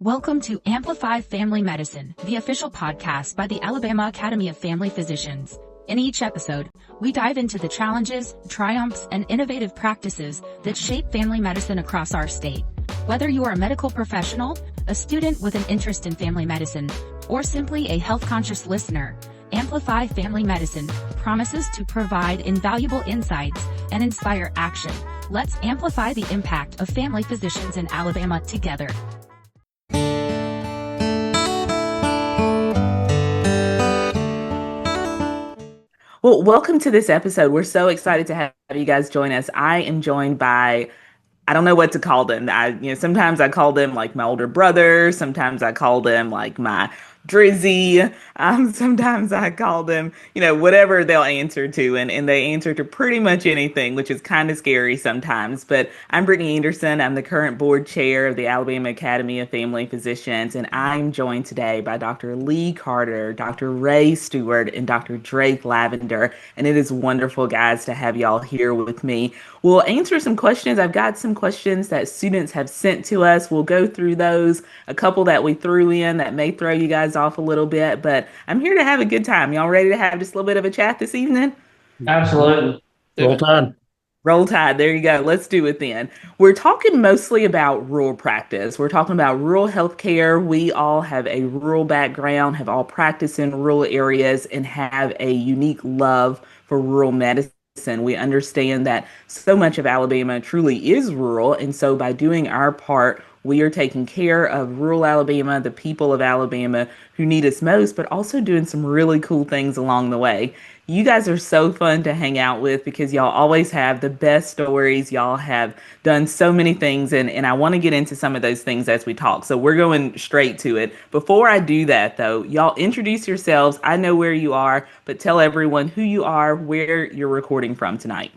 Welcome to Amplify Family Medicine, the official podcast by the Alabama Academy of Family Physicians. In each episode, we dive into the challenges, triumphs, and innovative practices that shape family medicine across our state. Whether you are a medical professional, a student with an interest in family medicine, or simply a health-conscious listener, Amplify Family Medicine promises to provide invaluable insights and inspire action. Let's amplify the impact of family physicians in Alabama together. Well, welcome to this episode. We're so excited to have you guys join us. I am joined by, I don't know what to call them. Sometimes I call them like my older brother. Sometimes I call them like my Drizzy. Sometimes I call them, whatever they'll answer to. And they answer to pretty much anything, which is kind of scary sometimes. But I'm Brittney Anderson. I'm the current board chair of the Alabama Academy of Family Physicians. And I'm joined today by Dr. Lee Carter, Dr. Ray Stewart, and Dr. Drake Lavender. And it is wonderful, guys, to have y'all here with me. We'll answer some questions. I've got some questions that students have sent to us. We'll go through those, a couple that we threw in that may throw you guys off a little bit, but I'm here to have a good time. Y'all ready to have just a little bit of a chat this evening? Absolutely. Roll Tide. Roll Tide. There you go. Let's do it then. We're talking mostly about rural practice. We're talking about rural healthcare. We all have a rural background, have all practiced in rural areas, and have a unique love for rural medicine. We understand that so much of Alabama truly is rural. And so by doing our part, we are taking care of rural Alabama, the people of Alabama who need us most, but also doing some really cool things along the way. You guys are so fun to hang out with because y'all always have the best stories. Y'all have done so many things, and I want to get into some of those things as we talk. So we're going straight to it. Before I do that, though, y'all introduce yourselves. I know where you are, but tell everyone who you are, where you're recording from tonight.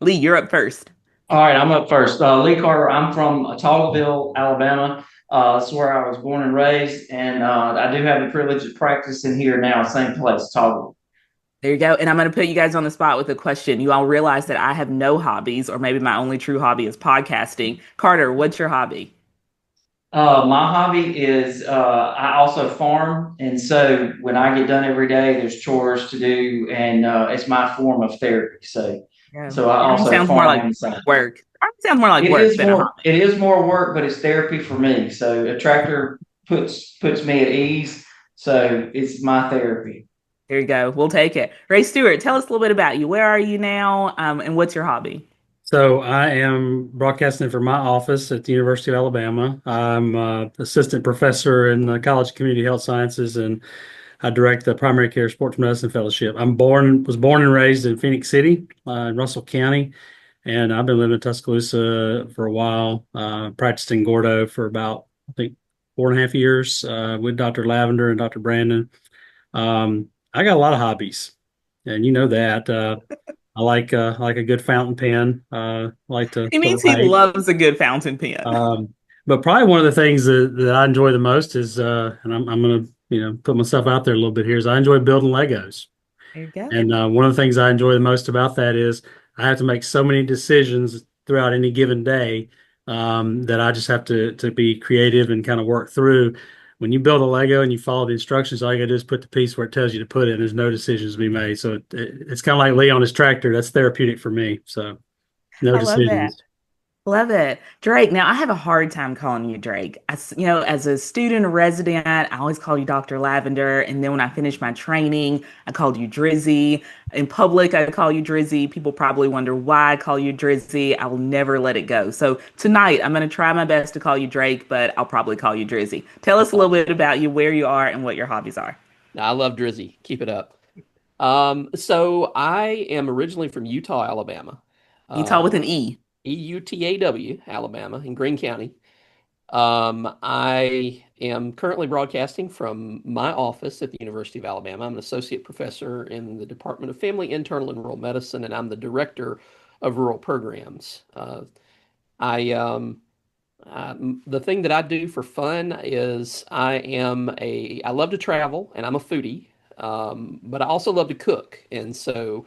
Lee, you're up first. All right, I'm up first. Lee Carter. I'm from Toggleville, Alabama. That's where I was born and raised, and I do have the privilege of practicing here now, same place, Toggleville. There you go. And I'm going to put you guys on the spot with a question. You all realize that I have no hobbies, or maybe my only true hobby is podcasting. Carter, what's your hobby? My hobby is I also farm, and so when I get done every day, there's chores to do, and it's my form of therapy. So I also sounds farm more like inside. work. It sounds more like work than a hobby. It is more work, but it's therapy for me. So a tractor puts me at ease. So it's my therapy. There you go. We'll take it. Ray Stewart, tell us a little bit about you. Where are you now? And what's your hobby? So I am broadcasting from my office at the University of Alabama. I'm assistant professor in the College of Community Health Sciences, and I direct the Primary Care Porch Medicine Fellowship. Was born and raised in Phoenix City, in Russell County, and I've been living in Tuscaloosa for a while. Practiced in Gordo for about, I think, 4.5 years with Dr. Lavender and Dr. Brandon. I got a lot of hobbies, and you know that. I like a good fountain pen. Like to. He means he loves a good fountain pen. But probably one of the things that I enjoy the most is, and I'm going to put myself out there a little bit here, is I enjoy building Legos. There you go. And one of the things I enjoy the most about that is I have to make so many decisions throughout any given day that I just have to be creative and kind of work through. When you build a Lego and you follow the instructions, all you gotta do is put the piece where it tells you to put it, and there's no decisions to be made. So it's kind of like Lee on his tractor. That's therapeutic for me. So no decisions. Love that. Love it. Drake, now I have a hard time calling you Drake. As a student resident, I always call you Dr. Lavender. And then when I finished my training, I called you Drizzy. In public, I call you Drizzy. People probably wonder why I call you Drizzy. I will never let it go. So tonight, I'm going to try my best to call you Drake, but I'll probably call you Drizzy. Tell us a little bit about you, where you are, and what your hobbies are. I love Drizzy. Keep it up. So I am originally from Utah, Alabama. Utah with an E. EUTAW, Alabama, in Greene County. I am currently broadcasting from my office at the University of Alabama. I'm an associate professor in the Department of Family, Internal, and Rural Medicine, and I'm the director of rural programs. The thing that I do for fun is I love to travel, and I'm a foodie, but I also love to cook. And so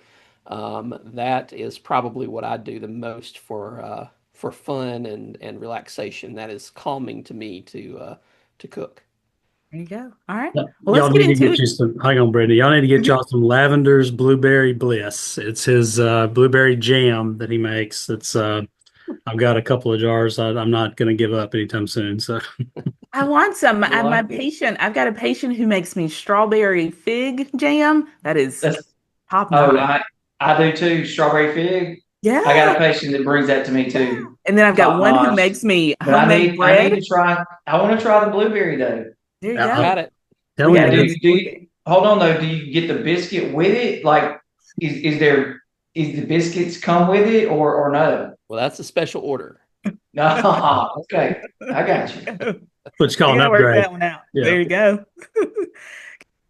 that is probably what I do the most for for fun and relaxation. That is calming to me to cook. There you go. All right. Yeah. Well, Y'all let's get need to into get it. you some, hang on, Brittney. Y'all need to get y'all some Lavender's Blueberry Bliss. It's his blueberry jam that he makes. It's I've got a couple of jars. I'm not going to give up anytime soon. So I want some. You like it? I've got a patient who makes me strawberry fig jam. That is That's top Oh, notch. I do too. Strawberry fig. I got Yeah. a patient that brings that to me too. And then I've got Top one who notch. makes me But homemade I need bread. to try. I want to try the blueberry though. There you I- go. Got it. tell We me, gotta Do do you, do you, hold on though? Do you get the biscuit with it? Like, is the biscuits come with it or no? Well, that's a special order. No. Okay, I got you. what you I call an gotta work upgrade. that one out. Yeah. There you go.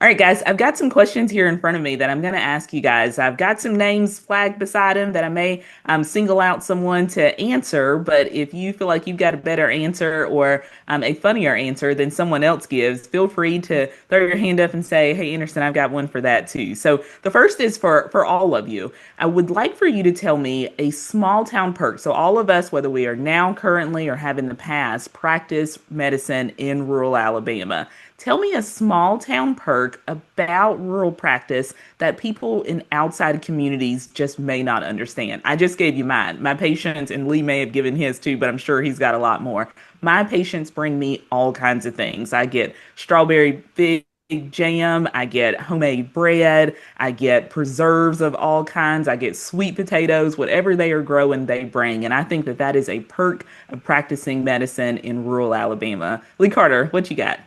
All right, guys, I've got some questions here in front of me that I'm going to ask you guys. I've got some names flagged beside them that I may single out someone to answer, but if you feel like you've got a better answer or a funnier answer than someone else gives, feel free to throw your hand up and say, "Hey, Anderson, I've got one for that too." So the first is for all of you. I would like for you to tell me a small town perk. So all of us, whether we are now currently or have in the past, practice medicine in rural Alabama. Tell me a small town perk about rural practice that people in outside communities just may not understand. I just gave you mine. My patients, and Lee may have given his too, but I'm sure he's got a lot more. My patients bring me all kinds of things. I get strawberry fig jam, I get homemade bread, I get preserves of all kinds, I get sweet potatoes, whatever they are growing, they bring. And I think that that is a perk of practicing medicine in rural Alabama. Lee Carter, what you got?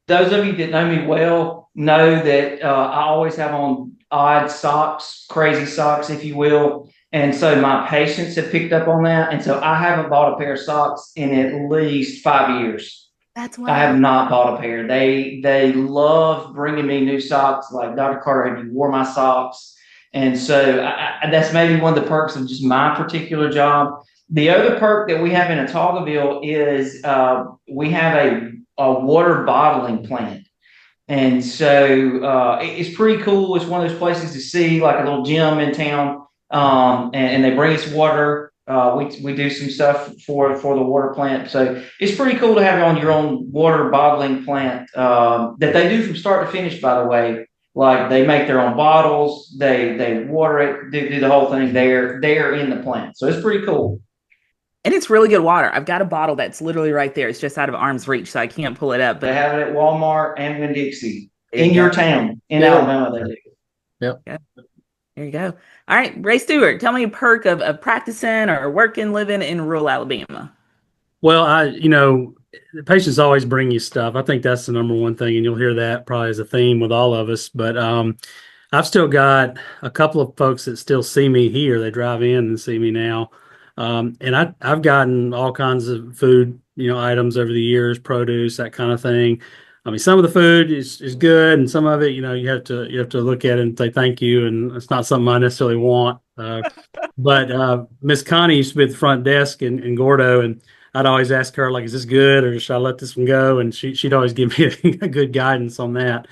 Those of you that know me well know that I always have on odd socks, crazy socks, if you will. And so my patients have picked up on that. And so I haven't bought a pair of socks in at least 5 years. That's I have wild. not bought a pair. They love bringing me new socks. Like, Dr. Carter, have you wore my socks? And so that's maybe one of the perks of just my particular job. The other perk that we have in Otagoville is we have a water bottling plant. And so it's pretty cool. It's one of those places to see, like a little gym in town. And they bring us water. We do some stuff for the water plant. So it's pretty cool to have on your own water bottling plant that they do from start to finish, by the way. Like, they make their own bottles, they water it, do the whole thing there in the plant. So it's pretty cool. And it's really good water. I've got a bottle that's literally right there. It's just out of arm's reach, so I can't pull it up. They But have it at Walmart and Winn-Dixie there you in your go. town. In Yeah. Alabama, they do. Yep. Yeah. There you go. All right, Ray Stewart, tell me a perk of practicing or working, living in rural Alabama. Well, the patients always bring you stuff. I think that's the number one thing, and you'll hear that probably as a theme with all of us. But I've still got a couple of folks that still see me here. They drive in and see me now. And I've gotten all kinds of food, items over the years, produce, that kind of thing. I mean, some of the food is good, and some of it, you have to look at it and say thank you, and it's not something I necessarily want. But Miss Connie used to be at the front desk in Gordo, and I'd always ask her, like, is this good, or should I let this one go? And she'd always give me a good guidance on that.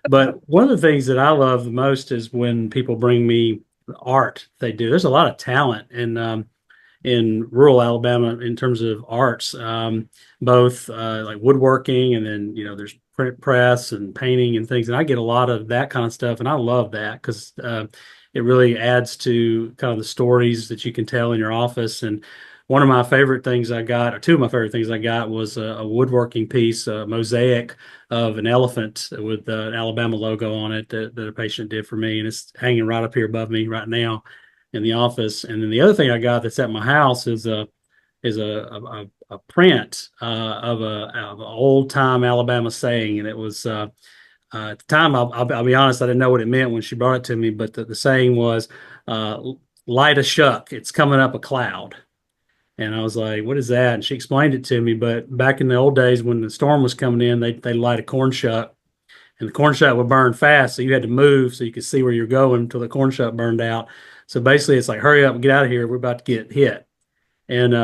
But one of the things that I love the most is when people bring me art they do. There's a lot of talent in rural Alabama in terms of arts, both like woodworking, and then there's print press and painting and things. And I get a lot of that kind of stuff, and I love that because it really adds to kind of the stories that you can tell in your office. And one of my favorite things I got, or two of my favorite things I got, was a woodworking piece, a mosaic of an elephant with an Alabama logo on it that a patient did for me, and it's hanging right up here above me right now in the office. And then the other thing I got that's at my house is a print of an old time Alabama saying, and it was at the time, I'll be honest, I didn't know what it meant when she brought it to me, but the saying was, light a shuck, it's coming up a cloud. And I was like, what is that? And she explained it to me. But back in the old days when the storm was coming in, they light a corn shuck, and the corn shuck would burn fast. So you had to move so you could see where you're going until the corn shuck burned out. So basically it's like, hurry up and get out of here. We're about to get hit. And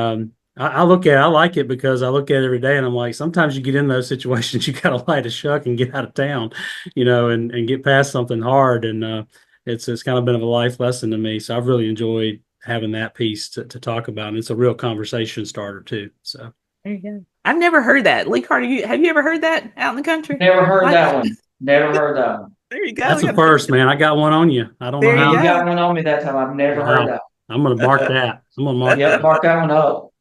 I like it because I look at it every day, and I'm like, sometimes you get in those situations, you got to light a shuck and get out of town, and get past something hard. And it's kind of been of a life lesson to me. So I've really enjoyed having that piece to talk about. And it's a real conversation starter too. So there you go. I've never heard that. Lee Carter, have you ever heard that out in the country? Never heard that one. Never heard that one. There you go. That's a first, man. I got one on you. I don't know There how. You got one on me that time. I've never heard that. I'm going to mark that. I'm going to mark Yep, that. mark that one up.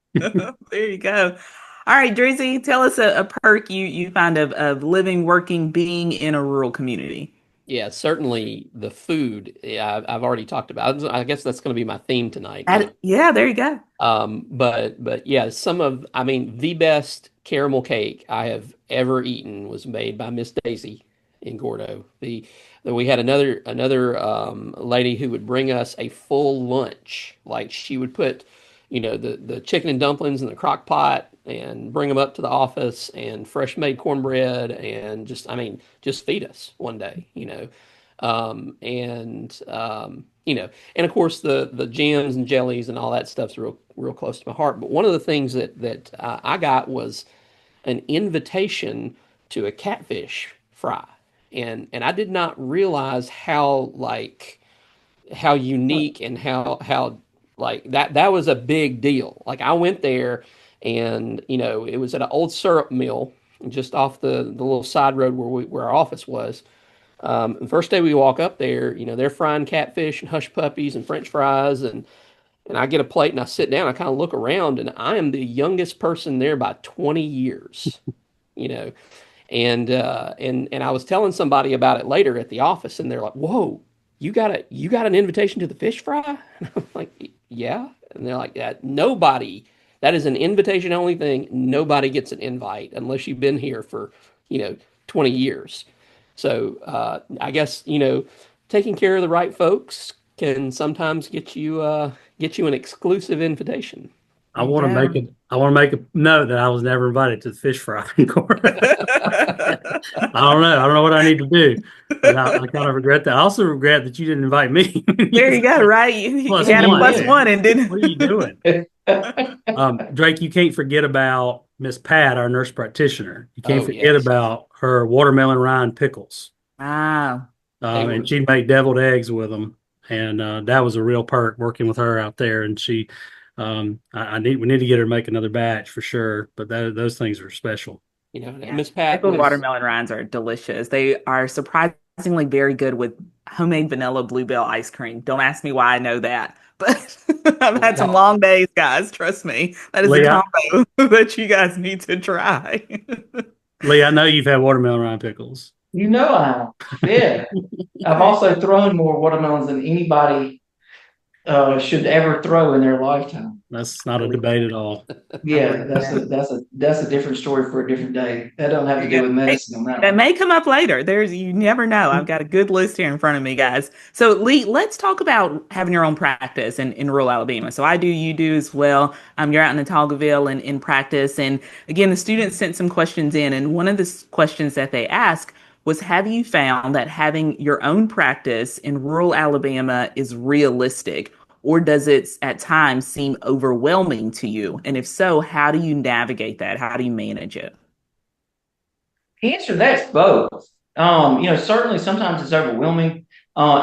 There you go. All right, Drizzy, tell us a perk you find of living, working, being in a rural community. Yeah, certainly the food. Yeah, I've already talked about. I guess that's going to be my theme tonight. Yeah, there you go. But yeah, the best caramel cake I have ever eaten was made by Miss Daisy in Gordo. We had another lady who would bring us a full lunch. Like she would put, the chicken and dumplings in the crock pot and bring them up to the office and fresh made cornbread and just feed us one day, and of course the jams and jellies and all that stuff's real close to my heart. But one of the things that I got was an invitation to a catfish fry, and I did not realize how unique and how like that was a big deal. Like I went there, and it was at an old syrup mill just off the little side road where our office was. The first day we walk up there, they're frying catfish and hush puppies and French fries, and I get a plate and I sit down. I kind of look around, and I am the youngest person there by 20 years, and I was telling somebody about it later at the office, and they're like, "Whoa, you got an invitation to the fish fry?" And I'm like, "Yeah," and they're like, "Nobody. That is an invitation only thing. Nobody gets an invite unless you've been here for 20 years." So I guess taking care of the right folks can sometimes get you an exclusive invitation. I want to make a note that I was never invited to the fish fry. I don't know what I need to do. But I kind of regret that. I also regret that you didn't invite me. There you go. Right, you had a +1 and didn't. What are you doing? Drake, you can't forget about Miss Pat, our nurse practitioner. You can't forget about her watermelon rind pickles. Wow. And she'd make deviled eggs with them. And that was a real perk working with her out there. And she, we need to get her to make another batch for sure. But those things are special. Miss Pat. Pickled watermelon rinds are delicious. They are surprisingly very good with homemade vanilla bluebell ice cream. Don't ask me why I know that. But I've had some long days, guys. Trust me. That is a combo that you guys need to try. Lee, I know you've had watermelon rind pickles. I have. Yeah. I've also thrown more watermelons than anybody should ever throw in their lifetime. That's not a debate at all. Yeah, that's a different story for a different day. That don't have to do with medicine on that. That may come up later. You never know. I've got a good list here in front of me, guys. So Lee, let's talk about having your own practice in rural Alabama. So I do, you do as well. You're out in Natogaville and in practice. And again, the students sent some questions in, and one of the questions that they asked was, have you found that having your own practice in rural Alabama is realistic? Or does it at times seem overwhelming to you? And if so, how do you navigate that? How do you manage it? The answer to that's both. Certainly sometimes it's overwhelming.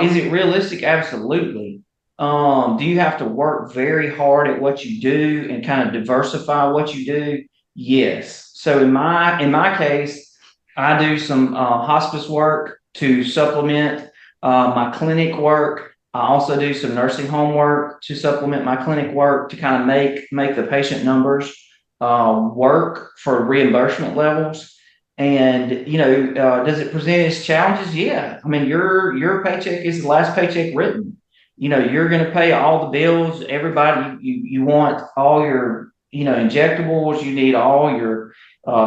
Is it realistic? Absolutely. Do you have to work very hard at what you do and kind of diversify what you do? Yes. So in my case, I do some hospice work to supplement my clinic work. I also do some nursing home work to supplement my clinic work to kind of make the patient numbers work for reimbursement levels. And, does it present its challenges? Yeah. I mean, your paycheck is the last paycheck written. You're going to pay all the bills. Everybody, you want all your, injectables. You need all your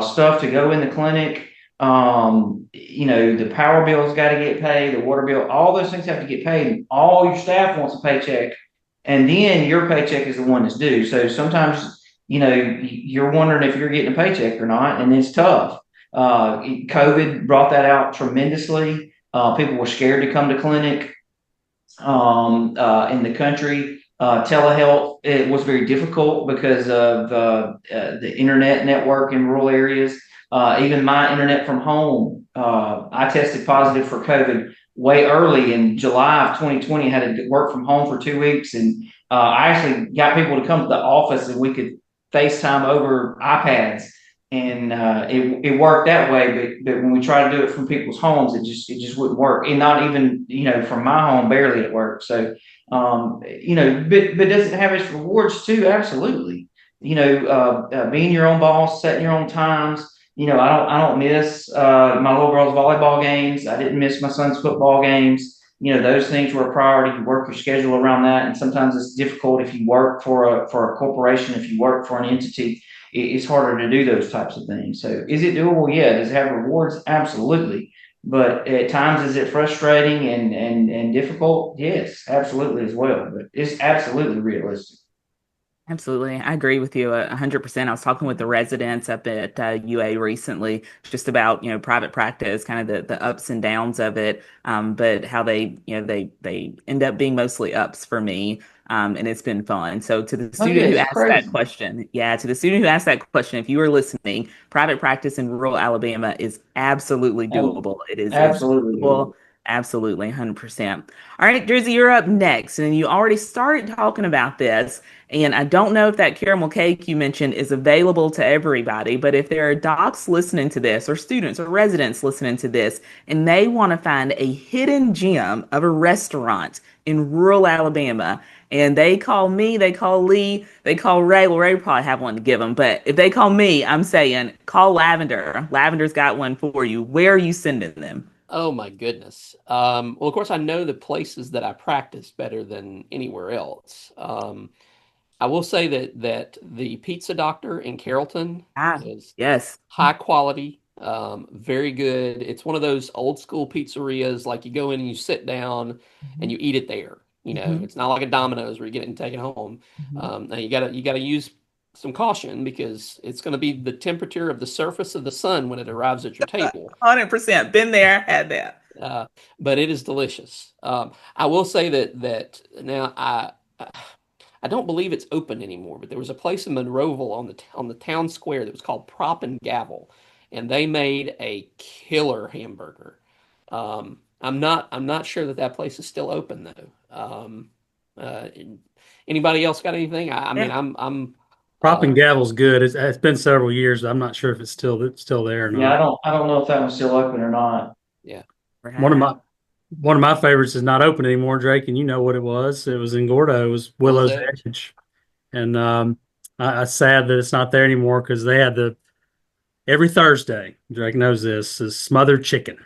stuff to go in the clinic. The power bill's got to get paid, the water bill, all those things have to get paid. All your staff wants a paycheck, and then your paycheck is the one that's due. So sometimes, you're wondering if you're getting a paycheck or not, and it's tough. COVID brought that out tremendously. People were scared to come to clinic in the country. Telehealth, it was very difficult because of the internet network in rural areas. Even my internet from home, I tested positive for COVID way early in July of 2020. I had to work from home for 2 weeks, and I actually got people to come to the office and we could FaceTime over iPads, and it worked that way. But when we try to do it from people's homes, it just wouldn't work, and not even from my home, barely it worked. So but does it have its rewards too? Absolutely. Being your own boss, setting your own times. I don't miss my little girl's volleyball games. I didn't miss my son's football games. Those things were a priority. You work your schedule around that, and sometimes it's difficult if you work for a corporation. If you work for an entity, it's harder to do those types of things. So, is it doable? Yeah. Does it have rewards? Absolutely. But at times, is it frustrating and difficult? Yes, absolutely as well. But it's absolutely realistic. Absolutely. I agree with you 100%. I was talking with the residents up at UA recently just about, private practice, kind of the ups and downs of it, but how they end up being mostly ups for me. And it's been fun. So to the student who asked that question, if you are listening, private practice in rural Alabama is absolutely doable. It is absolutely doable. Absolutely, 100%. All right, Drizzy, you're up next. And you already started talking about this. And I don't know if that caramel cake you mentioned is available to everybody, but if there are docs listening to this, or students or residents listening to this, and they want to find a hidden gem of a restaurant in rural Alabama, and they call me, they call Lee, they call Ray. Well, Ray probably have one to give them, but if they call me, I'm saying call Lavender. Lavender's got one for you. Where are you sending them? Oh my goodness. Well, of course, I know the places that I practice better than anywhere else. I will say that the Pizza Doctor in Carrollton is yes, high quality, very good. It's one of those old school pizzerias, like you go in and you sit down and you eat it there. It's not like a Domino's where you get it and take it home. Now you gotta use some caution because it's going to be the temperature of the surface of the sun when it arrives at your table. 100%. Been there, had that. But it is delicious. I will say that now I don't believe it's open anymore, but there was a place in Monroeville on the town square that was called Prop and Gavel, and they made a killer hamburger. I'm not sure that place is still open though. Anybody else got anything? I mean, I'm Prop and Gavel's good. It's been several years. I'm not sure if it's still there or not. Yeah, I don't know if that one's still open or not. Yeah. One of my favorites is not open anymore, Drake, and you know what it was. It was in Gordo. It was Willow's Edge. And I'm sad that it's not there anymore because they had every Thursday, Drake knows this, is smothered chicken.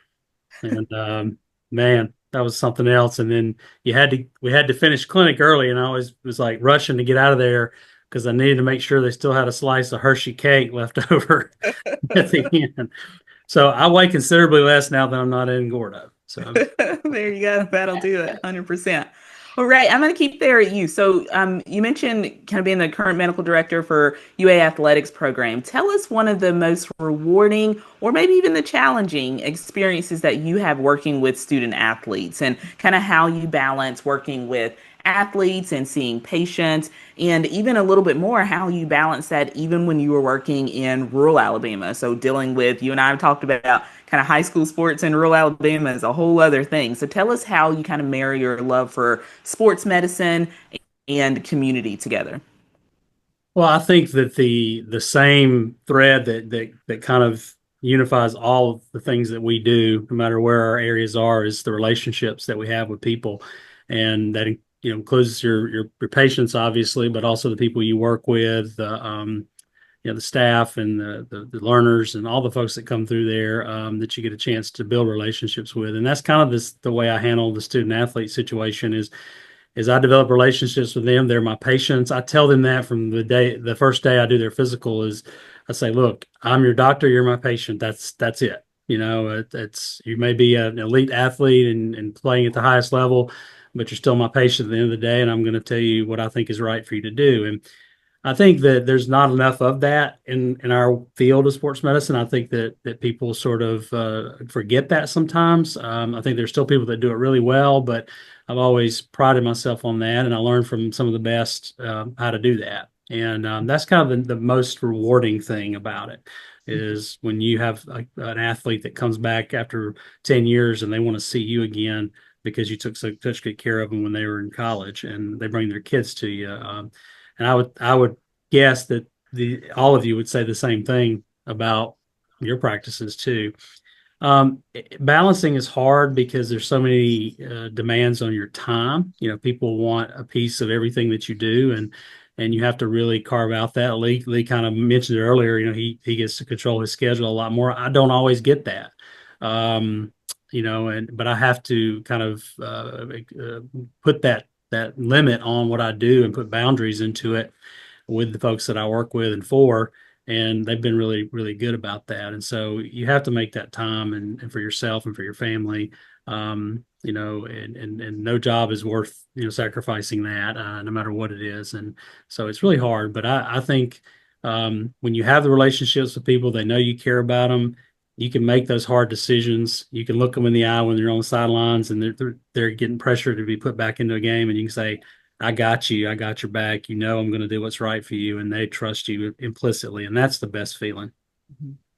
And man, that was something else. And then we had to finish clinic early, and I always was like rushing to get out of there because I needed to make sure they still had a slice of Hershey cake left over at the end. So I weigh considerably less now that I'm not in Gordo. So there you go. That'll do it. 100%. All right. I'm going to keep there at you. So you mentioned kind of being the current medical director for UA Athletics program. Tell us one of the most rewarding or maybe even the challenging experiences that you have working with student athletes and kind of how you balance working with athletes and seeing patients, and even a little bit more how you balance that even when you were working in rural Alabama. So dealing with, you and I have talked about kind of high school sports in rural Alabama is a whole other thing. So tell us how you kind of marry your love for sports medicine and community together. Well, I think that the same thread that kind of unifies all of the things that we do, no matter where our areas are, is the relationships that we have with people, and that includes your patients, obviously, but also the people you work with, the staff and the learners and all the folks that come through there that you get a chance to build relationships with. And that's kind of the way I handle the student athlete situation is I develop relationships with them. They're my patients. I tell them that from the first day I do their physical is I say, look, I'm your doctor. You're my patient. That's it. You may be an elite athlete and playing at the highest level, but you're still my patient at the end of the day, and I'm going to tell you what I think is right for you to do. And I think that there's not enough of that in our field of sports medicine. I think that people sort of forget that sometimes. I think there's still people that do it really well, but I've always prided myself on that, and I learned from some of the best how to do that. And that's kind of the most rewarding thing about it is when you have an athlete that comes back after 10 years and they want to see you again. because you took such good care of them when they were in college, and they bring their kids to you. And I would guess that all of you would say the same thing about your practices too. Balancing is hard because there's so many demands on your time. People want a piece of everything that you do, and you have to really carve out that. Lee kind of mentioned it earlier. He gets to control his schedule a lot more. I don't always get that. But I have to kind of put that limit on what I do and put boundaries into it with the folks that I work with and for, and they've been really, really good about that. And so you have to make that time and for yourself and for your family, and no job is worth, sacrificing that, no matter what it is. And so it's really hard, but I think when you have the relationships with people, they know you care about them. You can make those hard decisions. You can look them in the eye when they're on the sidelines and they're getting pressure to be put back into a game, and you can say, I got you. I got your back. I'm going to do what's right for you. And they trust you implicitly. And that's the best feeling.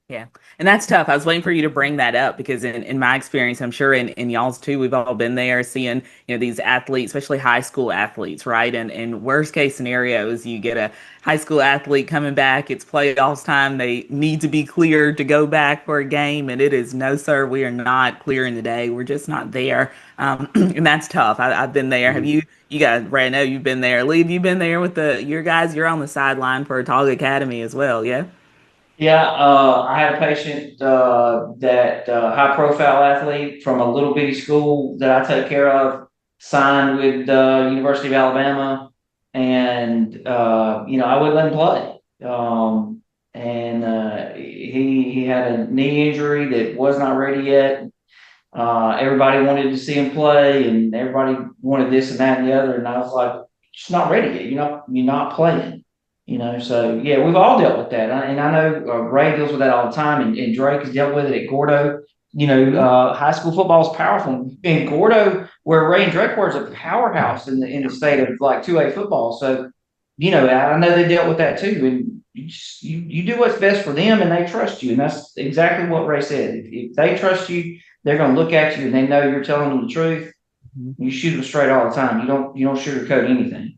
Yeah. And that's tough. I was waiting for you to bring that up because in my experience, I'm sure in y'all's too, we've all been there seeing, these athletes, especially high school athletes, right? And worst case scenarios, you get a high school athlete coming back, it's playoffs time. They need to be cleared to go back for a game. And it is, no, sir, we are not clearing the day. We're just not there. And that's tough. I've been there. Have you guys, Ray, I know you've been there. Lee, have you been there with your guys? You're on the sideline for Talga Academy as well. Yeah. Yeah, I had a patient that high-profile athlete from a little bitty school that I take care of, signed with the University of Alabama, and I wouldn't let him play. He had a knee injury that was not ready yet. Everybody wanted to see him play, and everybody wanted this and that and the other, and I was like, "It's not ready yet. You're not playing." So yeah, we've all dealt with that. And I know Ray deals with that all the time, and Drake has dealt with it at Gordo. High school football is powerful. And Gordo, where Ray and Drake were, is a powerhouse in the state of like 2A football. So, I know they dealt with that too. And you do what's best for them, and they trust you. And that's exactly what Ray said. If they trust you, they're going to look at you and they know you're telling them the truth. Mm-hmm. You shoot them straight all the time. You don't sugarcoat anything.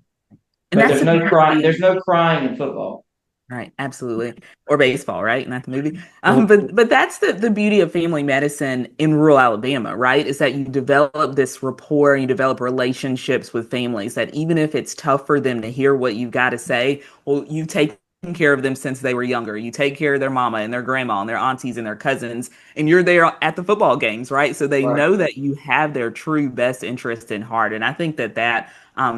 But there's no crying. There's no crying in football. Right, absolutely. Or baseball, right? Not the movie. But that's the beauty of family medicine in rural Alabama, right? Is that you develop this rapport and you develop relationships with families that even if it's tough for them to hear what you've got to say, well, you take care of them since they were younger. You take care of their mama and their grandma and their aunties and their cousins, and you're there at the football games, right? So they know that you have their true best interest in heart. And I think that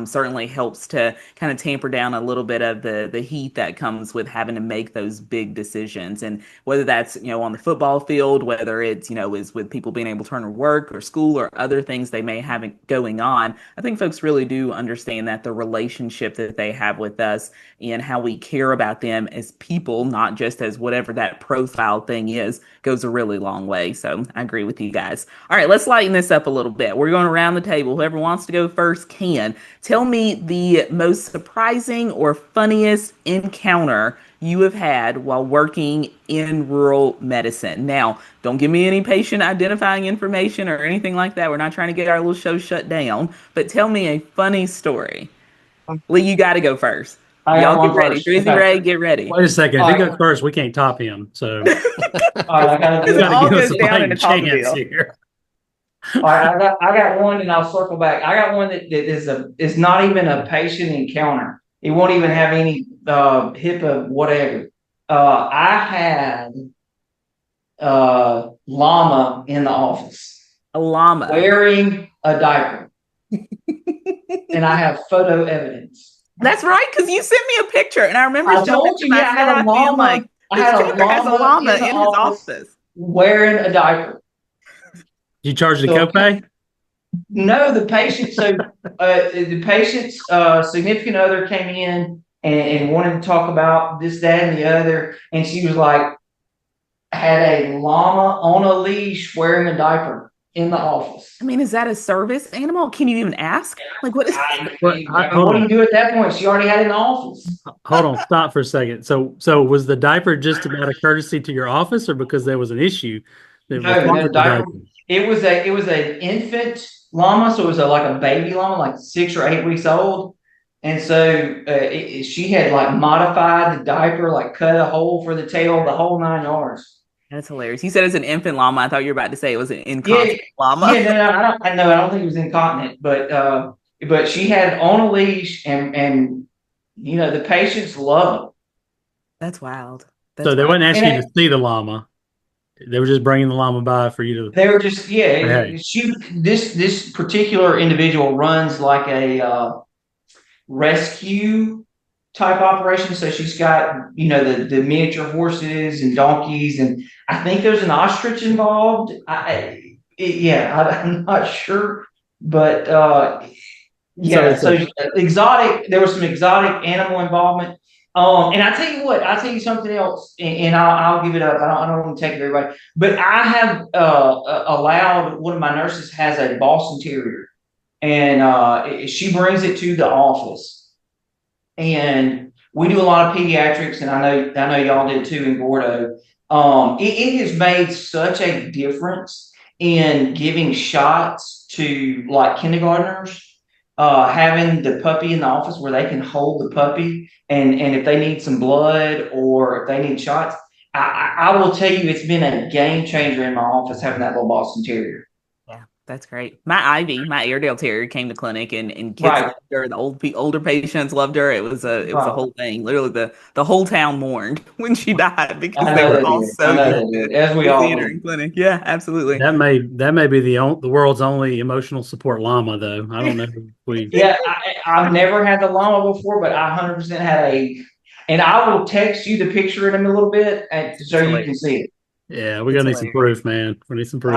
certainly helps to kind of tamper down a little bit of the heat that comes with having to make those big decisions. And whether that's, on the football field, whether it's, is with people being able to turn to work or school or other things they may have going on, I think folks really do understand that the relationship that they have with us and how we care about them as people, not just as whatever that profile thing is, goes a really long way. So I agree with you guys. All right, let's lighten this up a little bit. We're going around the table. Whoever wants to go first can. Tell me the most surprising or funniest encounter you have had while working in rural medicine. Now, don't give me any patient identifying information or anything like that. We're not trying to get our little show shut down, but tell me a funny story. Lee, you got to go first. Y'all get ready. Drizzy Ray, get ready. Wait a second. If he goes first, we can't top him. So I got to give us a fighting chance here. All right, I got one, and I'll circle back. I got one that is not even a patient encounter. It won't even have any HIPAA whatever. I had llama in the office. A llama wearing a diaper, and I have photo evidence. That's right, because you sent me a picture, and I remember I told you I had a llama. Has a llama in his office wearing a diaper. You charge the copay? No, the patient. So the patient's significant other came in and wanted to talk about this, that, and the other, and she was like, had a llama on a leash wearing a diaper in the office. I mean, is that a service animal? Can you even ask? Like, what is? What do you do at that point? She already had it in the office. Hold on, stop for a second. So was the diaper just about a courtesy to your office, or because there was an issue? No, the diaper. It was an infant llama, so it was like a baby llama, like 6 or 8 weeks old. And so she had like modified the diaper, like cut a hole for the tail, the whole 9 yards. That's hilarious. You said it's an infant llama. I thought you were about to say it was an Yeah, incontinent llama. yeah, no, I don't think it was incontinent, but she had on a leash, and the patients love it. That's wild. So they wouldn't ask And you to see the llama. They were just bringing the llama by for you to. they were just Hey. This particular individual runs like a rescue type operation. So she's got the miniature horses and donkeys, and I think there's an ostrich involved. I'm not sure, but so exotic. There was some exotic animal involvement. And I tell you what, I'll tell you something else, and I'll give it up. I don't want to take it everybody, but I have allowed one of my nurses has a Boston Terrier, and she brings it to the office, and we do a lot of pediatrics, and I know y'all did too in Gordo. It has made such a difference in giving shots to like kindergartners. Having the puppy in the office where they can hold the puppy, and if they need some blood or if they need shots, I will tell you it's been a game changer in my office having that little Boston Terrier. Yeah, that's great. My Airedale Terrier came to clinic, and kids loved her. The older patients loved her. It was a whole thing. Literally, the whole town mourned when she died because they were all so good. As we all in clinic. Yeah, absolutely. That may be the world's only emotional support llama, though. I don't know if we. Yeah, I've never had the llama before, but I 100% had and I will text you the picture in a little bit so you can see it. Yeah, we're gonna need some proof, man. We need some proof.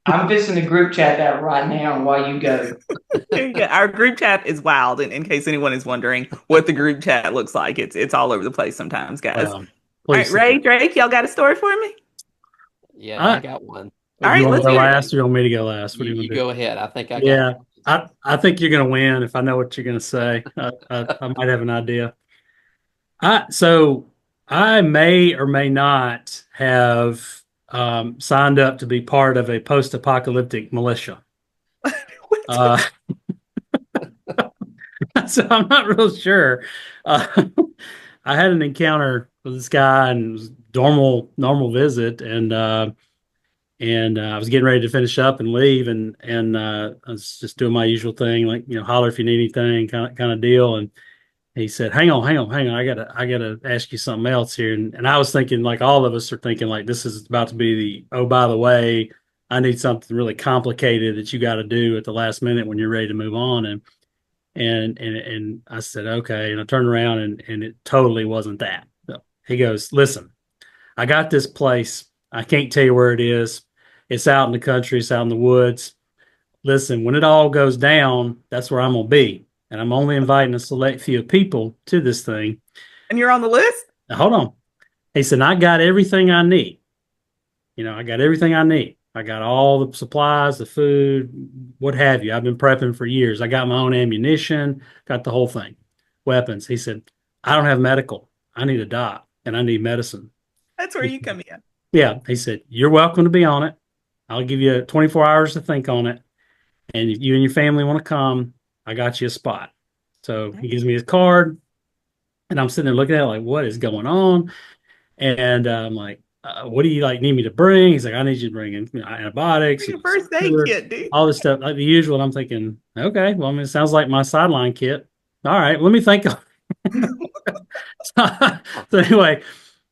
I'm fixing the group chat that right now while you go. Our group chat is wild, in case anyone is wondering what the group chat looks like. It's all over the place sometimes, guys. All right, Ray, Drake, y'all got a story for me? Yeah, I got one. All right, let's go hear last, or you want me to go last? What do you want to do? Go ahead. I think I got one. I think you're gonna win if I know what you're gonna say. I might have an idea. So I may or may not have signed up to be part of a post-apocalyptic militia. So I'm not real sure. I had an encounter with this guy, and it was normal visit, and I was getting ready to finish up and leave, and I was just doing my usual thing, like holler if you need anything, kind of deal. And he said, hang on. I gotta ask you something else here. And I was thinking, like all of us are thinking, like this is about to be oh, by the way, I need something really complicated that you got to do at the last minute when you're ready to move on. And I said, okay. And I turned around, and it totally wasn't that. So he goes, listen, I got this place. I can't tell you where it is. It's out in the country. It's out in the woods. Listen, when it all goes down, that's where I'm going to be. And I'm only inviting a select few people to this thing. And you're on the list? Now, hold on. He said, I got everything I need. I got everything I need. I got all the supplies, the food, what have you. I've been prepping for years. I got my own ammunition, got the whole thing, weapons. He said, I don't have medical. I need a doc, and I need medicine. That's where you come in. Yeah. He said, you're welcome to be on it. I'll give you 24 hours to think on it. And if you and your family want to come, I got you a spot. So he gives me his card, and I'm sitting there looking at it like, what is going on? And I'm like, what do you need me to bring? He's like, I need you to bring in antibiotics, your first aid kit, dude. All this stuff, like the usual. And I'm thinking, okay, well, I mean, it sounds like my sideline kit. All right, let me think. So anyway,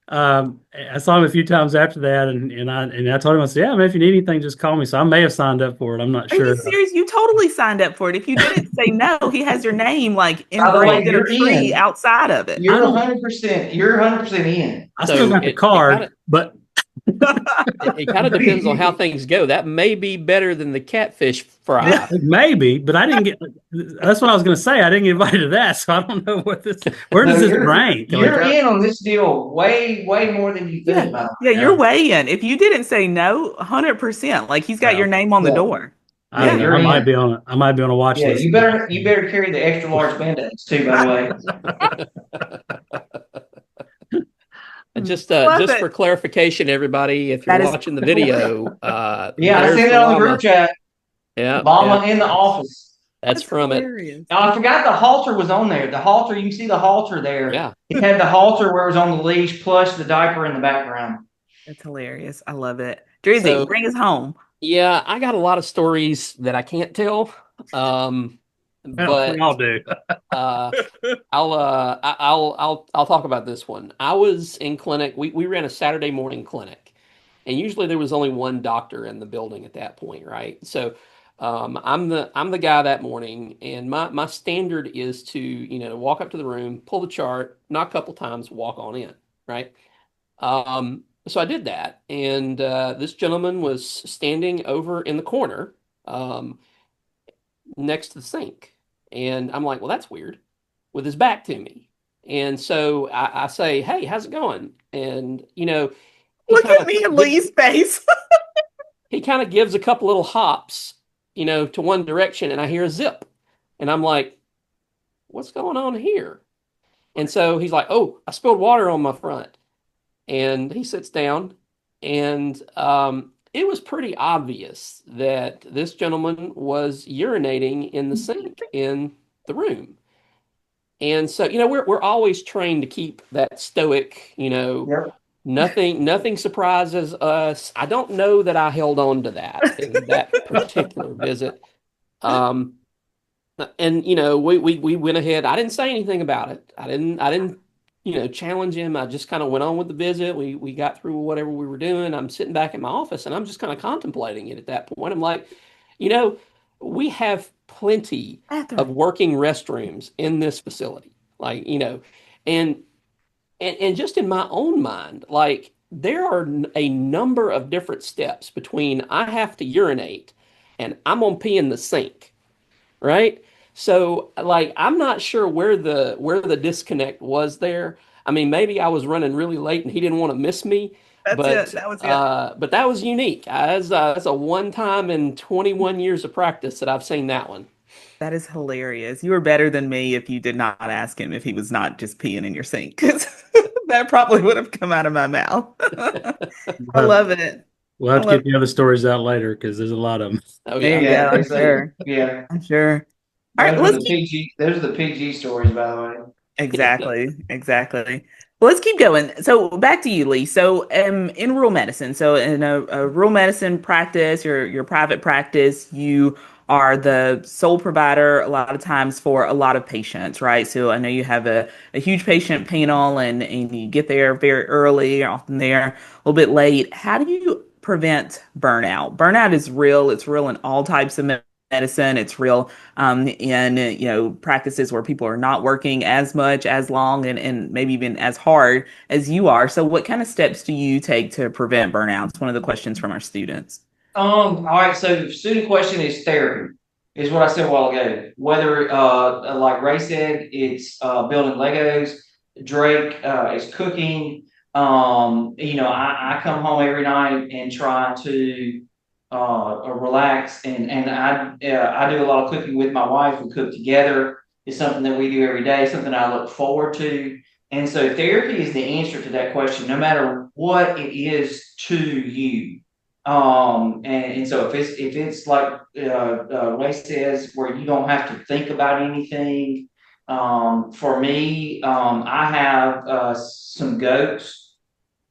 I saw him a few times after that, and I told him, I said, yeah, man, if you need anything, just call me. So I may have signed up for it. I'm not sure. Are you serious? You totally signed up for it. If you didn't say no, he has your name engraved in a tree outside of it. You're 100%. You're 100% in. I still got the card, but it kind of depends on how things go. That may be better than the catfish fry. Yeah, maybe, but I didn't get. That's what I was going to say. I didn't get invited to that, so I don't know where does this rank? You're in on this deal way more than you think. Yeah, you're way in. If you didn't say no, 100%. Like he's got your name on the door. I might be on a watch list. You better carry the extra large band-aids too, by the way. And just for clarification, everybody, if you're watching the video, I seen it on the group chat. Yeah. Mama in the office. That's from hilarious. Now, I forgot the halter was on there. The halter, you can see the halter there. Yeah. It had the halter where it was on the leash, plus the diaper in the background. That's hilarious. I love it. Drizzy, So, bring us home. yeah, I got a lot of stories that I can't tell. We But all do. uh, I'll talk about this one. I was in clinic. We ran a Saturday morning clinic, and usually there was only one doctor in the building at that point, right? So I'm the guy that morning, and my standard is to walk up to the room, pull the chart, knock a couple times, walk on in, right? So I did that, and this gentleman was standing over in the corner next to the sink, and I'm like, well, that's weird, with his back to me. And so I say, hey, how's it going? And he Look kind at of me and gives, Lee's face. he kind of gives a couple little hops, to one direction, and I hear a zip, and I'm like, what's going on here? And so he's like, oh, I spilled water on my front. And he sits down, and it was pretty obvious that this gentleman was urinating in the sink in the room. And so, we're always trained to keep that stoic, Yep. nothing surprises us. I don't know that I held on to that in that particular visit. Um, and we went ahead. I didn't say anything about it. I didn't challenge him. I just kind of went on with the visit. We got through whatever we were doing. I'm sitting back in my office, and I'm just kind of contemplating it at that point. I'm like, you know, we have plenty of Bathroom. working restrooms in this facility. Like, and and just in my own mind, like there are a number of different steps between I have to urinate and I'm gonna pee in the sink, right? So like I'm not sure where the disconnect was there. I mean, maybe I was running really late and he didn't want to miss me, That's it. but That was it. but that was unique. That's a one time in 21 years of practice that I've seen that one. That is hilarious. You were better than me if you did not ask him if he was not just peeing in your sink, 'cause that probably would have come out of my mouth. I love it. We'll I have to love get the other stories out later because there's a lot of them. Oh There yeah. you go. I'm There's sure. yeah. I'm sure. All right, Those are let's the keep PG. Those are the PG stories, by the way. exactly. Well, let's keep going. So back to you, Lee. So in rural medicine, so in a rural medicine practice, your private practice, you are the sole provider a lot of times for a lot of patients, right? So I know you have a huge patient panel and you get there very early, you're often there a little bit late. How do you prevent burnout? Burnout is real. It's real in all types of medicine. It's real in practices where people are not working as much, as long, and maybe even as hard as you are. So, what kind of steps do you take to prevent burnout? It's one of the questions from our students. All right. So the student question is therapy, is what I said a while ago. Whether, like Ray said, it's building Legos. Drake is cooking. I come home every night and try to relax, and I do a lot of cooking with my wife. We cook together. It's something that we do every day. Something I look forward to. And so therapy is the answer to that question, no matter what it is to you. And so if it's like Ray says, where you don't have to think about anything, for me, I have some goats,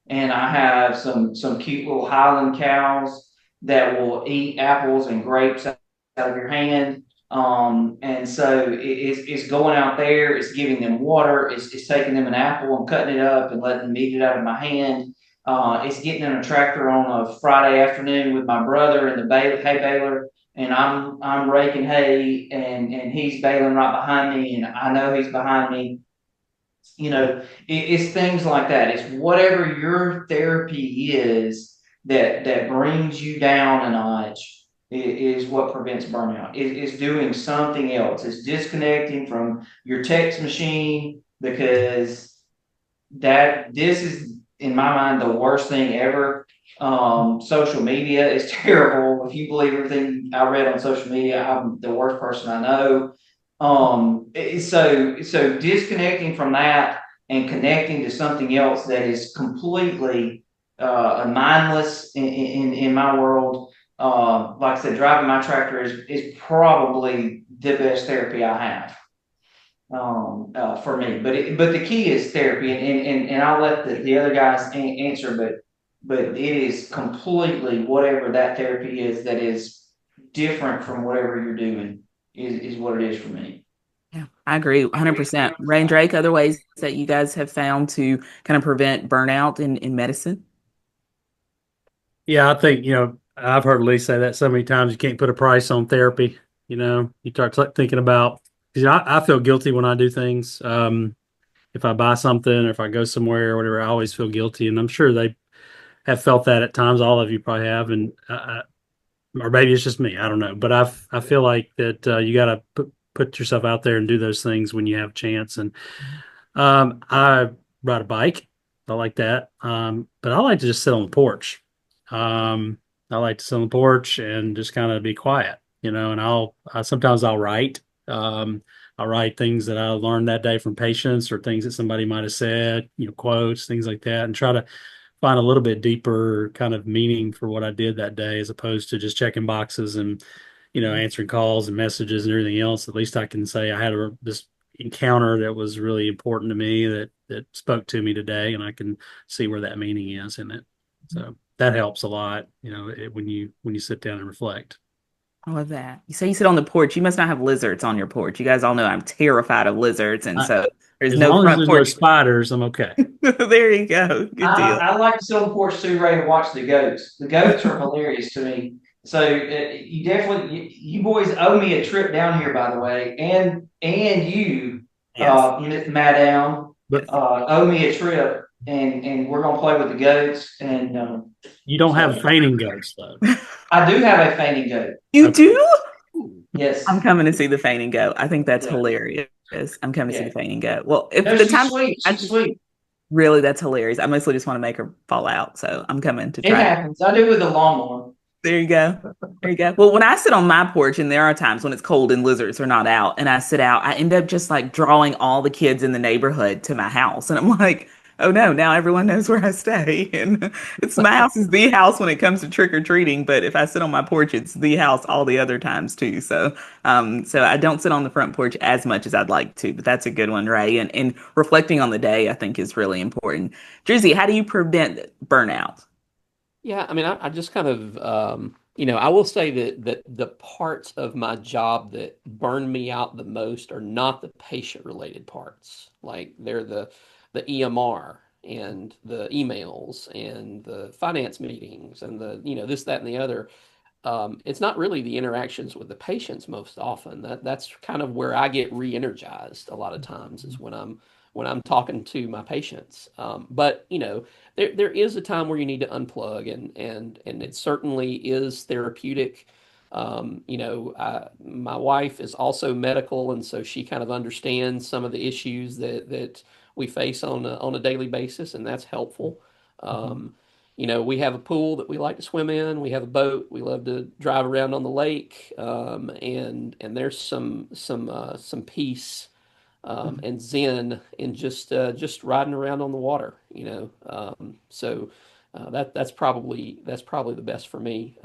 and I have some cute little Highland cows that will eat apples and grapes out of your hand. And so it's going out there, it's giving them water, it's taking them an apple and cutting it up and letting them eat it out of my hand. It's getting in a tractor on a Friday afternoon with my brother and the hay baler, and I'm raking hay, and he's baling right behind me, and I know he's behind me. It's things like that. It's whatever your therapy is that brings you down a notch is what prevents burnout. It's doing something else. It's disconnecting from your text machine, because this is, in my mind, the worst thing ever. Social media is terrible. If you believe everything I read on social media, I'm the worst person I know. So disconnecting from that and connecting to something else that is completely mindless in my world like I said, driving my tractor is probably the best therapy I have for me. But the key is therapy, and I'll let the other guys answer, but it is completely whatever that therapy is that is different from whatever you're doing is what it is for me. Yeah, I agree 100%. Ray and Drake, other ways that you guys have found to kind of prevent burnout in medicine? Yeah, I think, I've heard Lee say that so many times, you can't put a price on therapy. You start thinking about, because I feel guilty when I do things. If I buy something or if I go somewhere or whatever, I always feel guilty. And I'm sure they have felt that at times. All of you probably have. And, or maybe it's just me. I don't know. But I feel like that you got to put yourself out there and do those things when you have a chance. And I ride a bike. I like that. But I like to just sit on the porch. I like to sit on the porch and just kind of be quiet, and sometimes I'll write. I'll write things that I learned that day from patients or things that somebody might have said, quotes, things like that, and try to find a little bit deeper kind of meaning for what I did that day, as opposed to just checking boxes and, answering calls and messages and everything else. At least I can say I had this encounter that was really important to me that spoke to me today, and I can see where that meaning is in it. So that helps a lot, when you sit down and reflect. I love that. You say you sit on the porch. You must not have lizards on your porch. You guys all know I'm terrified of lizards, and so there's no front porch. No spiders, I'm okay. There you go. Good deal. I like to sit on the porch too, Ray, and watch the goats. The goats are hilarious to me. So you boys owe me a trip down here, by the way, and you, Yes. Madam, owe me a trip, and we're gonna play with the goats. And you don't have fainting goats, though. I do have a fainting goat. You do? Yes. I'm coming to see the fainting goat. I think that's hilarious. I'm coming to see the fainting goat. Well, if the time she's sweet. Really, that's hilarious. I mostly just want to make her fall out, so I'm coming to try. It happens. I do with the lawnmower. There you go. There you go. Well, when I sit on my porch, and there are times when it's cold and lizards are not out, and I sit out, I end up just like drawing all the kids in the neighborhood to my house. And I'm like, oh no, now everyone knows where I stay. And it's my house is the house when it comes to trick or treating. But if I sit on my porch, it's the house all the other times too. So I don't sit on the front porch as much as I'd like to, but that's a good one, Ray. And reflecting on the day, I think, is really important. Jersey, how do you prevent burnout? Yeah, I mean, I just kind of, I will say that the parts of my job that burn me out the most are not the patient-related parts. Like they're the EMR and the emails and the finance meetings and the, this, that, and the other. It's not really the interactions with the patients most often. That's kind of where I get re-energized a lot of times, is when I'm talking to my patients. But there is a time where you need to unplug, and it certainly is therapeutic. My wife is also medical, and so she kind of understands some of the issues that we face on a daily basis, and that's helpful. We have a pool that we like to swim in. We have a boat. We love to drive around on the lake, and there's some peace and zen in just riding around on the water. That's probably the best for me.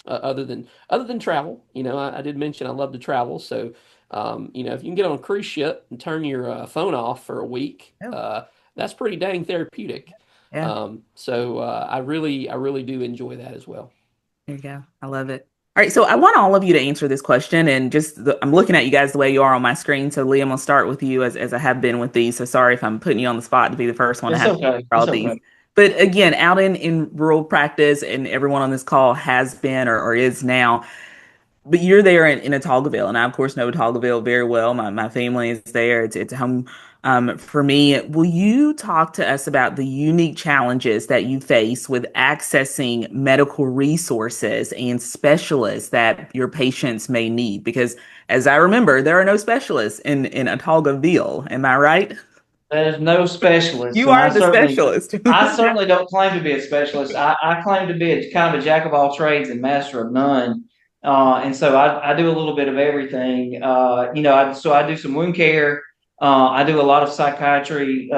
Other than travel, I did mention I love to travel. So, if you can get on a cruise ship and turn your phone off for a week, that's pretty dang therapeutic. Yeah. I really do enjoy that as well. There you go. I love it. All right. So I want all of you to answer this question, and I'm looking at you guys the way you are on my screen. So Liam, I'll start with you as I have been with these. So sorry if I'm putting you on the spot to be the first one to have to answer all these. But again, out in rural practice, and everyone on this call has been or is now, but you're there in Otaugaville, and I of course know Otaugaville very well. My family is there. It's home for me. Will you talk to us about the unique challenges that you face with accessing medical resources and specialists that your patients may need? Because as I remember, there are no specialists in Otaugaville. Am I right? There's no specialist. You are the specialist. I certainly don't claim to be a specialist. I claim to be a kind of a jack of all trades and master of none. And so I do a little bit of everything. I do some wound care. I do a lot of psychiatry,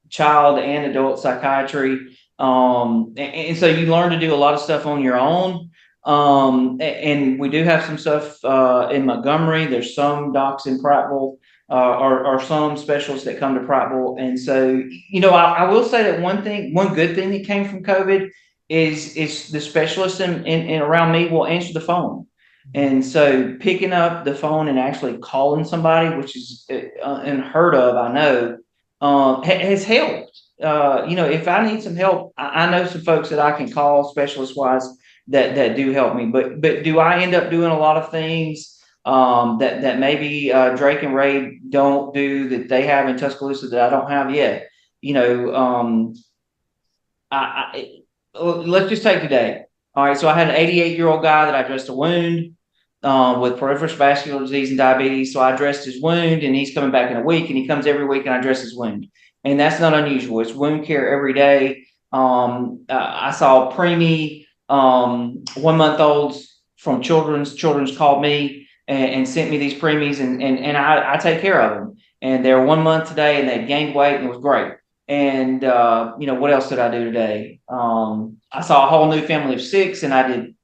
child and adult psychiatry. And so you learn to do a lot of stuff on your own. And we do have some stuff in Montgomery. There's some docs in Prattville, or some specialists that come to Prattville. And so, I will say that one good thing that came from COVID is the specialists in around me will answer the phone. And so picking up the phone and actually calling somebody, which is unheard of, I know, has helped. If I need some help, I know some folks that I can call specialist wise that do help me. But do I end up doing a lot of things that maybe Drake and Ray don't do that they have in Tuscaloosa that I don't have yet? Let's just take today. All right, so I had an 88-year-old guy that I dressed a wound with peripheral vascular disease and diabetes. So I dressed his wound, and he's coming back in a week, and he comes every week, and I dress his wound. And that's not unusual. It's wound care every day. I saw preemie 1-month-olds from Children's called me and sent me these preemies, and I take care of them. And they're 1 month today, and they've gained weight, and it was great. And what else did I do today? I saw a whole new family of 6, and I did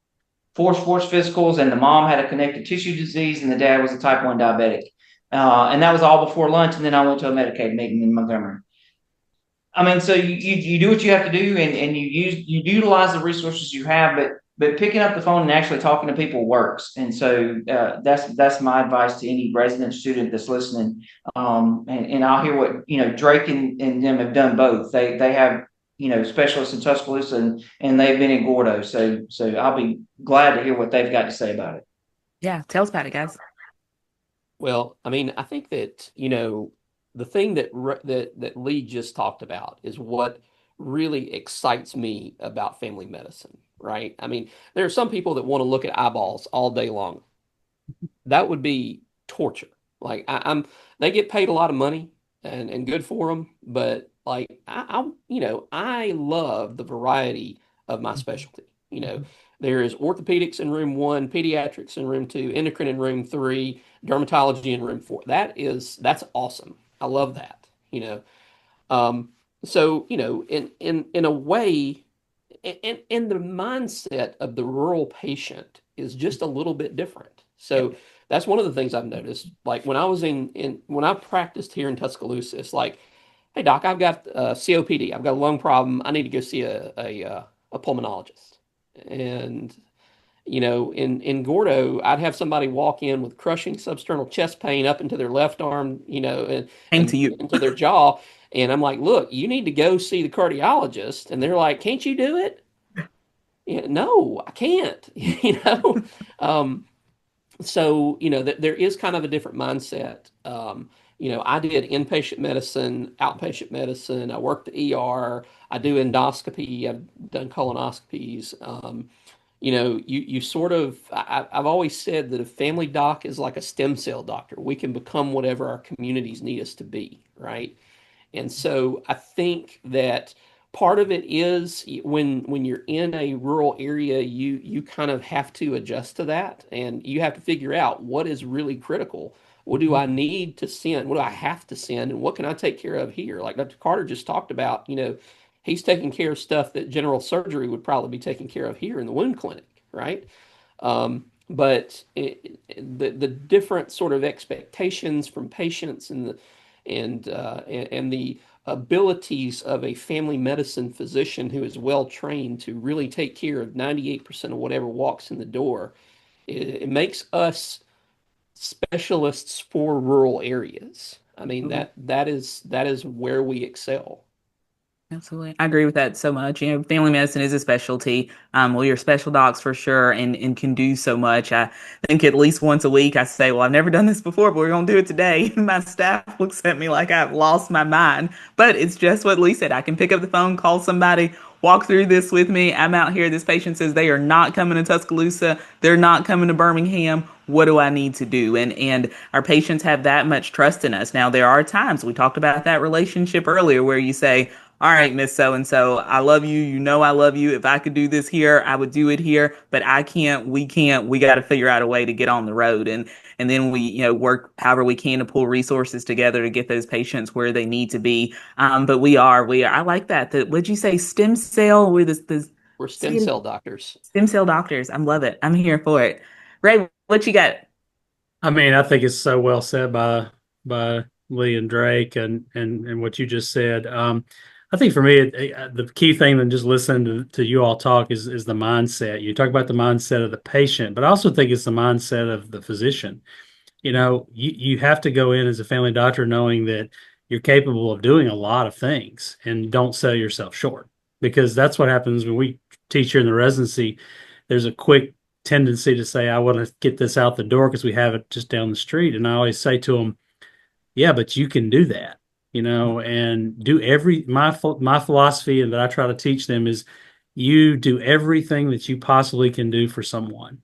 4 sports physicals, and the mom had a connective tissue disease, and the dad was a type 1 diabetic. And that was all before lunch, and then I went to a Medicaid meeting in Montgomery. I mean, so you do what you have to do, and you utilize the resources you have, but picking up the phone and actually talking to people works. And so that's my advice to any resident student that's listening. And I'll hear what Drake and them have done both. They have specialists in Tuscaloosa, and they've been in Gordo. So I'll be glad to hear what they've got to say about it. Yeah, tell us about it, guys. Well, I mean, I think that the thing that Lee just talked about is what really excites me about family medicine, right? I mean, there are some people that want to look at eyeballs all day long. That would be torture. Like they get paid a lot of money and good for them, but like I love the variety of my specialty. There is orthopedics in room 1, pediatrics in room 2, endocrine in room 3, dermatology in room 4. That's awesome. I love that, So, in a way, and the mindset of the rural patient is just a little bit different. So that's one of the things I've noticed. Like when I was when I practiced here in Tuscaloosa, it's like, hey doc, I've got COPD. I've got a lung problem. I need to go see a pulmonologist. And in Gordo, I'd have somebody walk in with crushing substernal chest pain up into their left arm, and into their jaw. And I'm like, look, you need to go see the cardiologist. And they're like, can't you do it? No, I can't, So, there is kind of a different mindset. I did inpatient medicine, outpatient medicine. I worked the ER. I do endoscopy. I've done colonoscopies. You sort of, I've always said that a family doc is like a stem cell doctor. We can become whatever our communities need us to be, right? And so I think that part of it is when you're in a rural area, you kind of have to adjust to that, and you have to figure out what is really critical. What do I need to send? What do I have to send? And what can I take care of here? Like Dr. Carter just talked about, he's taking care of stuff that general surgery would probably be taking care of here in the wound clinic, right? But the different sort of expectations from patients and the abilities of a family medicine physician who is well trained to really take care of 98% of whatever walks in the door, it makes us specialists for rural areas. I mean, that is where we excel. Absolutely. I agree with that so much. Family medicine is a specialty. You're special docs for sure and can do so much. I think at least once a week I say, well, I've never done this before, but we're going to do it today. And my staff looks at me like I've lost my mind. But it's just what Lee said. I can pick up the phone, call somebody, walk through this with me. I'm out here. This patient says they are not coming to Tuscaloosa. They're not coming to Birmingham. What do I need to do? And our patients have that much trust in us. Now, there are times, we talked about that relationship earlier, where you say, all right, Miss So-and-so, I love you. I love you. If I could do this here, I would do it here, but I can't, we got to figure out a way to get on the road. And then we, work however we can to pull resources together to get those patients where they need to be. But I like that. What'd you say? Stem cell with this We're stem cell doctors. Stem cell doctors. I love it. I'm here for it. Ray, what you got? I mean, I think it's so well said by Lee and Drake and what you just said. I think for me, the key thing than just listening to you all talk is the mindset. You talk about the mindset of the patient, but I also think it's the mindset of the physician. You have to go in as a family doctor knowing that you're capable of doing a lot of things and don't sell yourself short, because that's what happens when we teach here in the residency. There's a quick tendency to say, I want to get this out the door because we have it just down the street. And I always say to them, yeah, but you can do that, and do my philosophy, and that I try to teach them, is you do everything that you possibly can do for someone.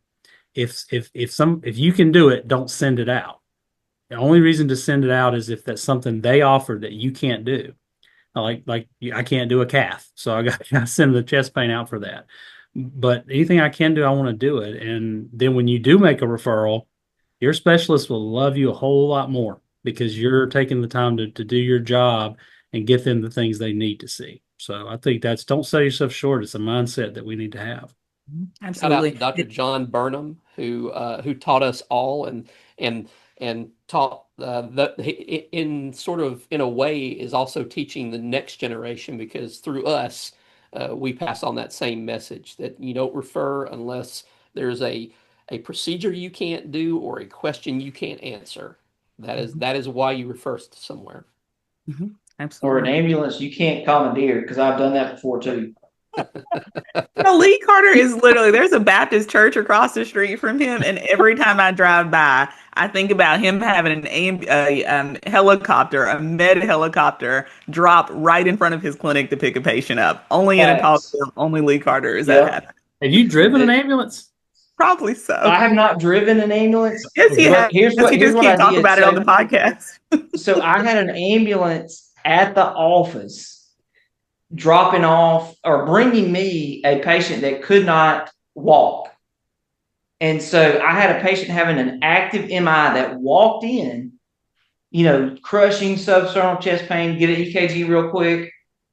If you can do it, don't send it out. The only reason to send it out is if that's something they offer that you can't do. Like I can't do a cath, so I got to send the chest pain out for that. But anything I can do, I want to do it. And then when you do make a referral, your specialist will love you a whole lot more because you're taking the time to do your job and get them the things they need to see. So I think don't sell yourself short. It's a mindset that we need to have. Absolutely. Shout out to Dr. John Burnham, who taught us all and taught that in a way is also teaching the next generation, because through us we pass on that same message that you don't refer unless there's a procedure you can't do or a question you can't answer. That is why you refer to somewhere. Mm-hmm. Absolutely. Or an ambulance you can't commandeer, because I've done that before too. Lee Carter is literally, there's a Baptist church across the street from him, and every time I drive by, I think about him having a helicopter, a med helicopter, drop right in front of his clinic to pick a patient up. Only in a talk show, only Lee Carter is that happening. Have you driven an ambulance? Probably so. I have not driven an ambulance. Yes, he has. Here's what can't talk did. about it on the podcast. So I had an ambulance at the office dropping off or bringing me a patient that could not walk. And so I had a patient having an active MI that walked in, crushing substernal chest pain, get an EKG real quick.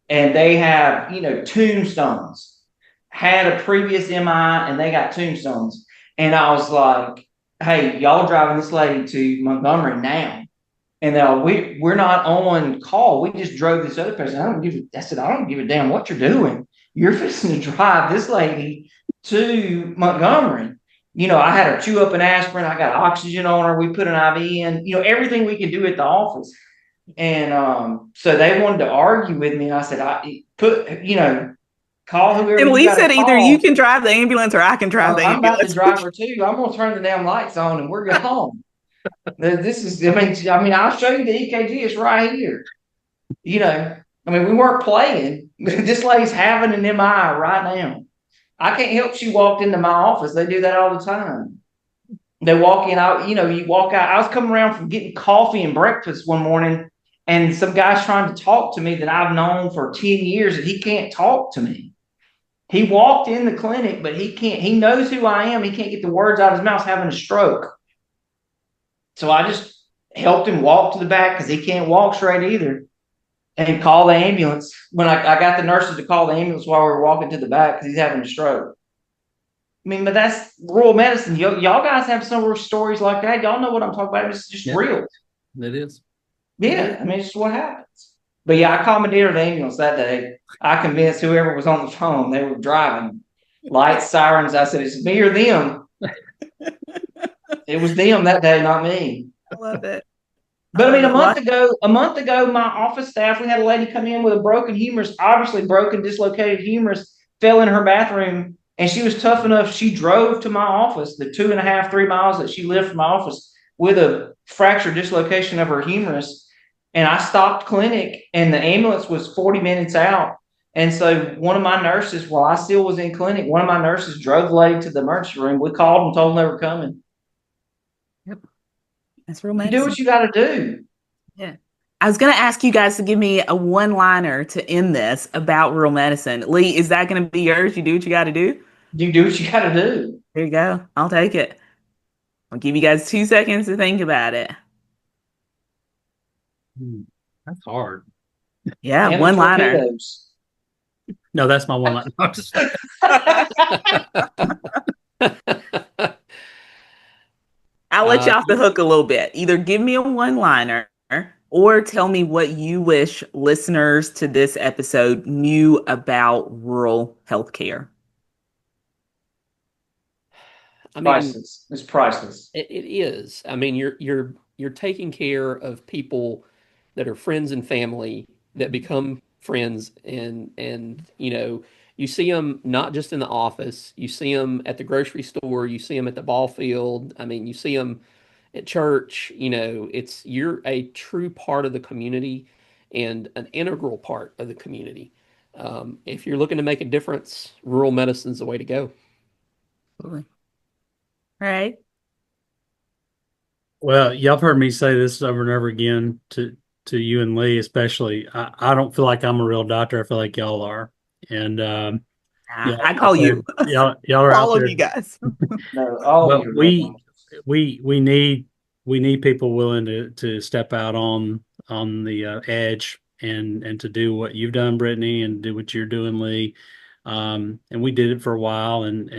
And they have, tombstones, had a previous MI and they got tombstones. And I was like, hey, y'all driving this lady to Montgomery now. And we're not on call. We just drove this other person. I don't give a damn what you're doing. You're fixing to drive this lady to Montgomery. I had her chew up an aspirin. I got oxygen on her. We put an IV in, everything we could do at the office. And so they wanted to argue with me. And I said, call whoever. And Lee said, either you can drive the ambulance or I can drive the ambulance. I'm about to drive her too. I'm going to turn the damn lights on and we're going home. This is, I'll show you the EKG. It's right here. We weren't playing. This lady's having an MI right now. I can't help she walked into my office. They do that all the time. They walk in, you walk out. I was coming around from getting coffee and breakfast one morning, and some guy's trying to talk to me that I've known for 10 years, and he can't talk to me. He walked in the clinic, but he knows who I am. He can't get the words out of his mouth, having a stroke. So I just helped him walk to the back because he can't walk straight either, and call the ambulance. When I got the nurses to call the ambulance while we were walking to the back because he's having a stroke. But that's rural medicine. Y'all guys have some stories like that. Y'all know what I'm talking about. It's just real. It is. Yeah, it's just what happens. But yeah, I commandeered the ambulance that day. I convinced whoever was on the phone. They were driving. Lights, sirens. I said, it's me or them. It was them that day, not me. I love it. But a month ago, my office staff, we had a lady come in with a broken humerus, obviously broken, dislocated humerus, fell in her bathroom, and she was tough enough. She drove to my office, the 2.5, 3 miles that she lived from my office, with a fractured dislocation of her humerus. And I stopped clinic, and the ambulance was 40 minutes out. And so one of my nurses, while I still was in clinic, one of my nurses drove the lady to the emergency room. We called and told them they were coming. Yep. That's real medicine. You do what you got to do. Yeah. I was going to ask you guys to give me a one-liner to end this about rural medicine. Lee, is that going to be yours? You do what you got to do? You do what you got to do. There you go. I'll take it. I'll give you guys 2 seconds to think about it. That's hard. Yeah, one-liner. No, that's my one line. I'm just- I'll let you off the hook a little bit. Either give me a one-liner or tell me what you wish listeners to this episode knew about rural healthcare. I mean, Priceless. It's priceless. it is. I mean, you're taking care of people that are friends and family that become friends, and you see them not just in the office, you see them at the grocery store, you see them at the ball field. I mean, you see them at church. You're a true part of the community and an integral part of the community. If you're looking to make a difference, rural medicine is the way to go. Absolutely. Right. Well, y'all have heard me say this over and over again to you and Lee, especially. I don't feel like I'm a real doctor. I feel like y'all are. And I call you. y'all are out All of there. you guys. No, all But of you are we need people willing to step out on the edge and to do what you've done, Brittney, and do what you're doing, Lee. And we did it for a while, and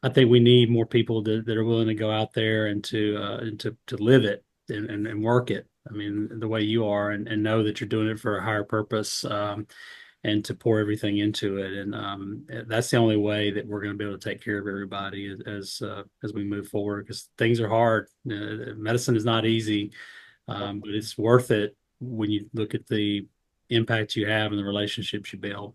I think we need more people that are willing to go out there and to live it and work it. I mean, the way you are, and know that you're doing it for a higher purpose. And to pour everything into it, and that's the only way that we're going to be able to take care of everybody as we move forward. Because things are hard. Medicine is not easy, but it's worth it when you look at the impact you have and the relationships you build.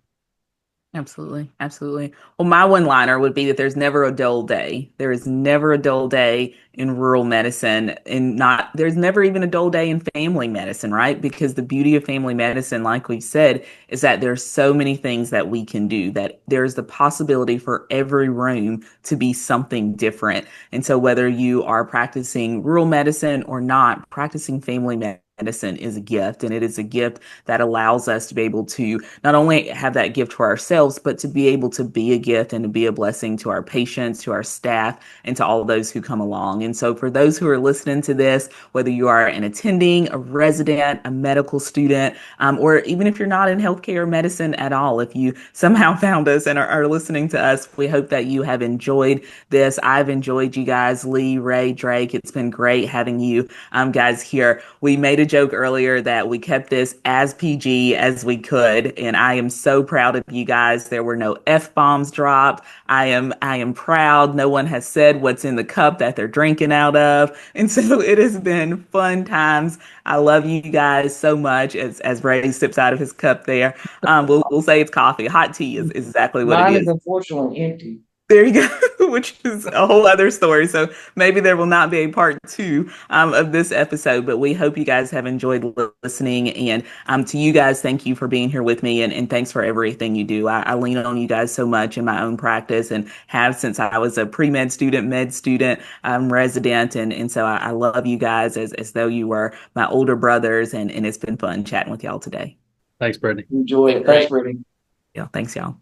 Absolutely. Absolutely. Well, my one-liner would be that there's never a dull day. There is never a dull day in rural medicine, and there's never even a dull day in family medicine, right? Because the beauty of family medicine, like we've said, is that there's so many things that we can do, that there's the possibility for every room to be something different. And so whether you are practicing rural medicine or not, practicing family medicine is a gift, and it is a gift that allows us to be able to not only have that gift for ourselves, but to be able to be a gift and to be a blessing to our patients, to our staff, and to all those who come along. And so for those who are listening to this, whether you are an attending, a resident, a medical student, or even if you're not in healthcare or medicine at all, if you somehow found us and are listening to us, we hope that you have enjoyed this. I've enjoyed you guys, Lee, Ray, Drake. It's been great having you guys here. We made a joke earlier that we kept this as PG as we could, and I am so proud of you guys. There were no F-bombs dropped. I am proud. No one has said what's in the cup that they're drinking out of. And so it has been fun times. I love you guys so much. As Ray sips out of his cup there, we'll say it's coffee. Hot tea is exactly what Mine it is is. unfortunately empty. There you go, which is a whole other story. So maybe there will not be a part two of this episode, but we hope you guys have enjoyed listening. And to you guys, thank you for being here with me, and thanks for everything you do. I lean on you guys so much in my own practice, and have since I was a pre-med student, med student, resident. And so I love you guys as though you were my older brothers, and it's been fun chatting with y'all today. Thanks, Brittney. Enjoy it. Thanks, Brittney. Yeah, thanks, y'all.